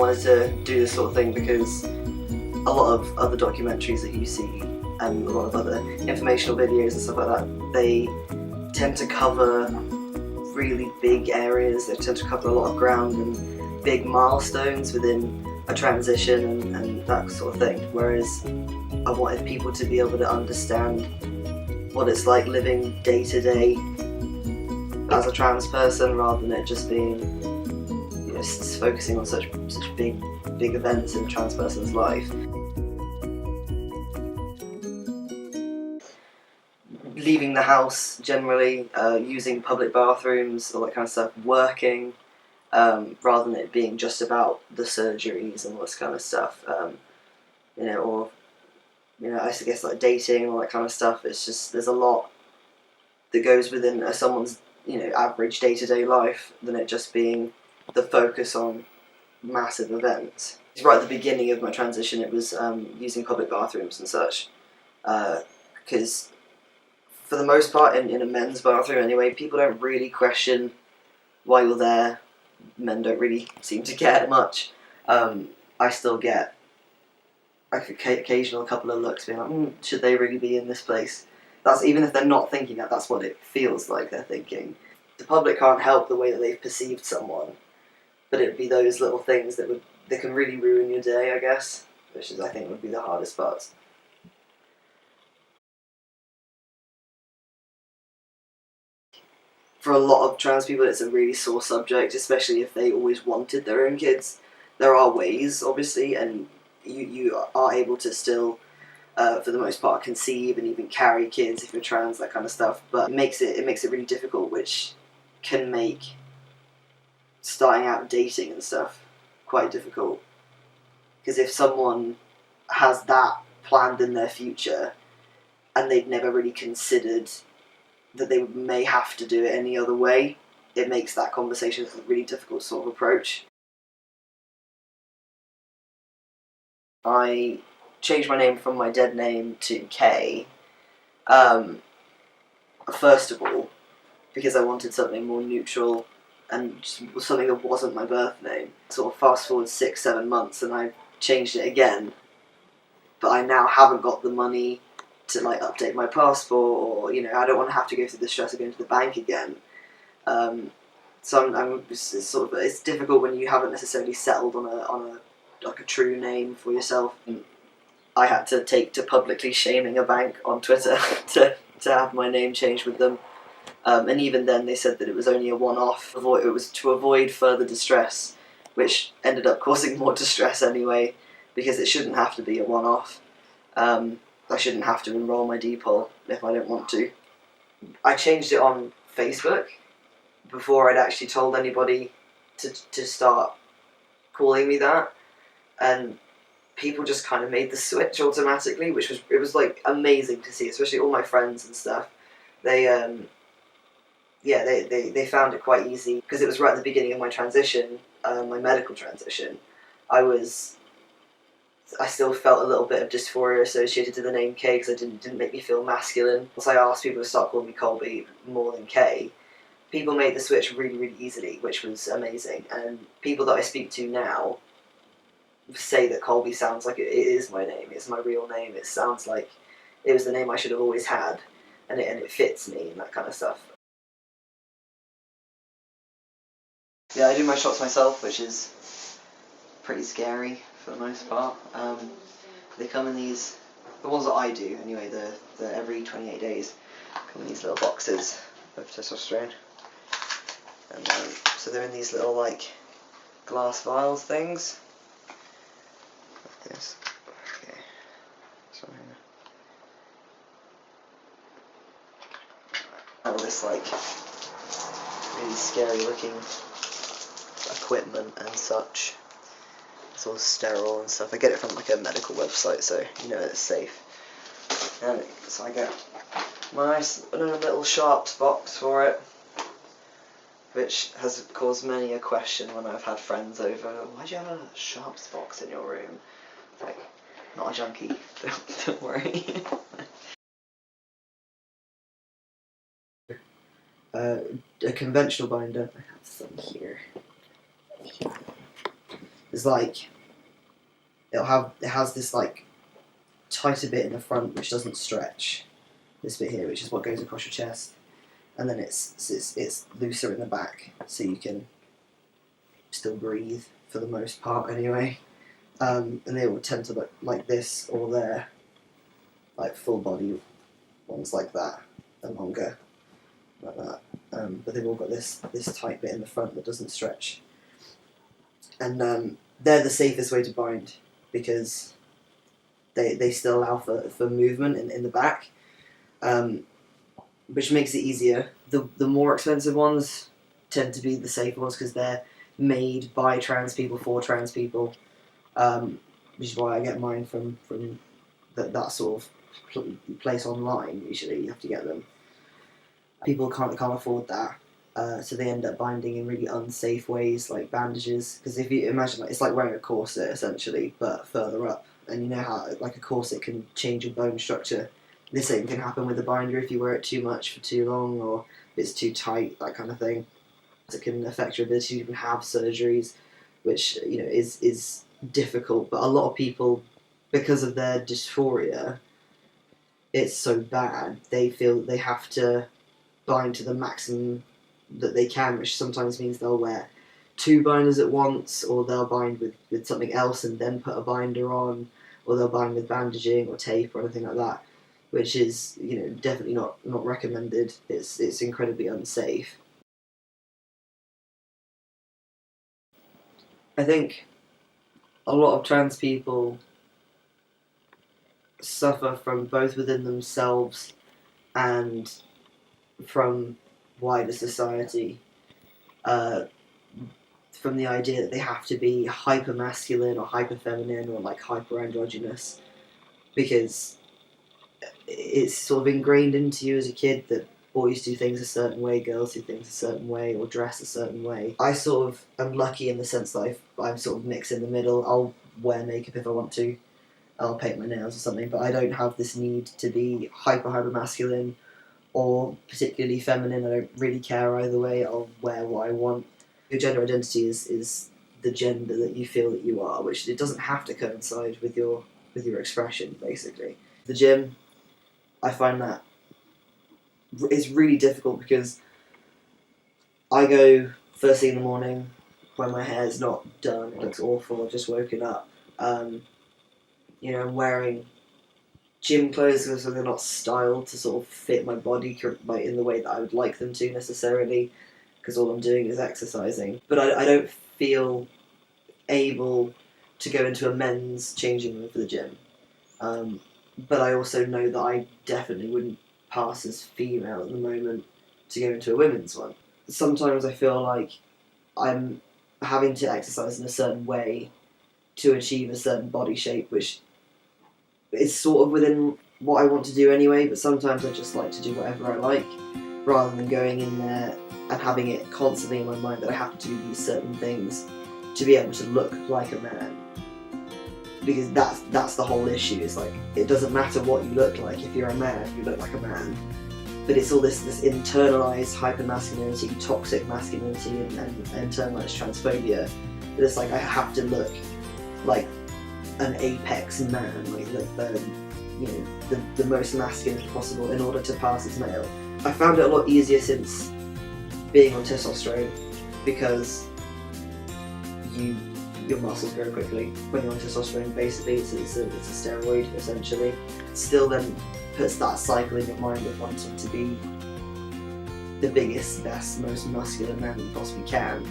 wanted to do this sort of thing because a lot of other documentaries that you see and a lot of other informational videos and stuff like that, they tend to cover really big areas, they tend to cover a lot of ground and big milestones within a transition and that sort of thing, whereas I wanted people to be able to understand what it's like living day to day as a trans person, rather than it just being, you know, focusing on such big events in a trans person's life. Leaving the house generally, using public bathrooms, all that kind of stuff, working, rather than it being just about the surgeries and all this kind of stuff, you know, or, you know, I guess like dating and all that kind of stuff. It's just, there's a lot that goes within someone's, you know, average day-to-day life than it just being the focus on massive events. Right at the beginning of my transition, it was using public bathrooms and such, because for the most part, in a men's bathroom anyway, people don't really question why you're there. Men don't really seem to care much. I still get like occasional couple of looks being like, should they really be in this place? That's even if they're not thinking that, that's what it feels like they're thinking. The public can't help the way that they've perceived someone, but it'd be those little things that can really ruin your day, I guess, which is, I think, would be the hardest part. For a lot of trans people, it's a really sore subject, especially if they always wanted their own kids. There are ways, obviously, and you are able to still, for the most part, conceive and even carry kids if you're trans, that kind of stuff. But it makes it really difficult, which can make starting out dating and stuff quite difficult. Because if someone has that planned in their future and they've never really considered that they may have to do it any other way, it makes that conversation a really difficult sort of approach. I changed my name from my dead name to K, first of all, because I wanted something more neutral and something that wasn't my birth name. Sort of fast forward 6-7 months and I changed it again, but I now haven't got the money to like update my passport, or, you know, I don't want to have to go through the stress of going to the bank again. So it's difficult when you haven't necessarily settled on a true name for yourself. I had to take to publicly shaming a bank on Twitter to have my name changed with them. And even then they said that it was only a one-off. It was to avoid further distress, which ended up causing more distress anyway, because it shouldn't have to be a one-off. I shouldn't have to enrol my DPOL if I don't want to. I changed it on Facebook before I'd actually told anybody to start calling me that, and people just kind of made the switch automatically, which was like amazing to see, especially all my friends and stuff. They found it quite easy, because it was right at the beginning of my transition, my medical transition. I still felt a little bit of dysphoria associated to the name K, because it didn't make me feel masculine. Once I asked people to start calling me Kolby more than K, people made the switch really, really easily, which was amazing. And people that I speak to now say that Kolby sounds like it is my name, it's my real name, it sounds like it was the name I should have always had, and it fits me and that kind of stuff. Yeah, I do my shots myself, which is pretty scary for the most part. They come in these, the ones that I do anyway, the every 28 days, come in these little boxes of testosterone. And so they're in these little like glass vials things. Like this. Okay. Sorry. All this like really scary looking equipment and such. It's all sterile and stuff. I get it from like a medical website, so you know it's safe. And so I get my nice little Sharps box for it, which has caused many a question when I've had friends over. Why do you have a Sharps box in your room? It's like, not a junkie. Don't worry. A conventional binder. I have some here. It's like it has this like tighter bit in the front which doesn't stretch. This bit here, which is what goes across your chest, and then it's looser in the back, so you can still breathe for the most part anyway. And they all tend to look like this, or they're like full body ones like that, and longer like that. But they've all got this tight bit in the front that doesn't stretch, and they're the safest way to bind because they still allow for movement in the back, which makes it easier. The more expensive ones tend to be the safer ones because they're made by trans people for trans people, which is why I get mine from that sort of place online. Usually you have to get them. People can't afford that, so they end up binding in really unsafe ways, like bandages. Because if you imagine, it's like wearing a corset essentially, but further up. And you know how like a corset can change your bone structure. The same can happen with a binder if you wear it too much for too long, or if it's too tight, that kind of thing. It can affect your ability to even have surgeries, which is difficult. But a lot of people, because of their dysphoria, it's so bad they feel that they have to bind to the maximum that they can, which sometimes means they'll wear 2 binders at once, or they'll bind with something else and then put a binder on, or they'll bind with bandaging or tape or anything like that, which is definitely not recommended. It's incredibly unsafe. I think a lot of trans people suffer from both within themselves and from wider society, from the idea that they have to be hyper masculine or hyper feminine or like hyper androgynous, because it's sort of ingrained into you as a kid that boys do things a certain way, girls do things a certain way, or dress a certain way. I sort of am lucky in the sense that I'm sort of mixed in the middle. I'll wear makeup if I want to, I'll paint my nails or something, but I don't have this need to be hyper masculine or particularly feminine. I don't really care either way. I'll wear what I want. Your gender identity is the gender that you feel that you are, which it doesn't have to coincide with your expression, basically. The gym, I find that it's really difficult because I go first thing in the morning when my hair's not done, it looks awful, I've just woken up. I'm wearing gym clothes because they're not styled to sort of fit my body in the way that I would like them to necessarily, because all I'm doing is exercising. But I don't feel able to go into a men's changing room for the gym. But I also know that I definitely wouldn't pass as female at the moment to go into a women's one. Sometimes I feel like I'm having to exercise in a certain way to achieve a certain body shape, which is sort of within what I want to do anyway, but sometimes I just like to do whatever I like, rather than going in there and having it constantly in my mind that I have to do these certain things to be able to look like a man. Because that's the whole issue. It's like, it doesn't matter what you look like. If you're a man, you look like a man. But it's all this internalised hyper-masculinity, toxic masculinity, and internalised transphobia. But it's like, I have to look like an apex man, like the most masculine possible in order to pass as male. I found it a lot easier since being on testosterone, because your muscles grow quickly when you're on testosterone. Basically, it's a steroid essentially. It still then puts that cycle in your mind of wanting to be the biggest, best, most muscular man you possibly can.